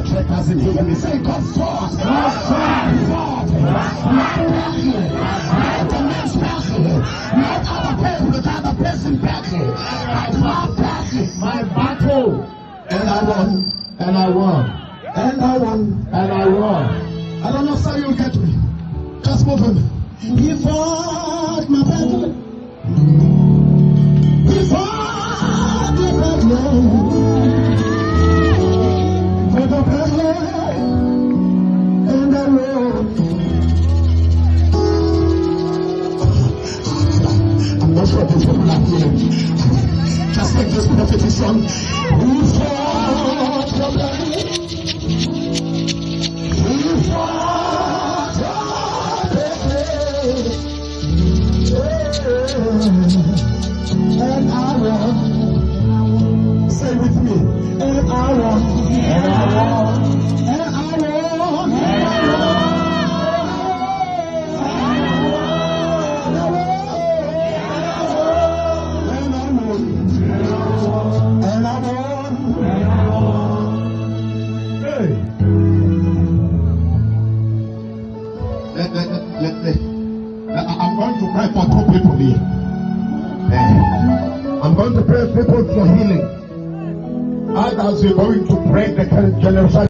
church doesn't hear me. Say, go forth. Let the next person. Let our person with other person battle. My battle. And I won. And I won. And I won. And I won. I don't know how you'll get me. Just move on. He fought my battle. He fought the battle. For the battle. And I won. I'm not sure this people are here. Just like this prophetic song. He fought the battle. He fought the battle. And I won. Say with me. And I won. And I won. And I won. And I I'm going to pray for 2 people here. I'm going to pray people for healing. Others are going to pray the generation.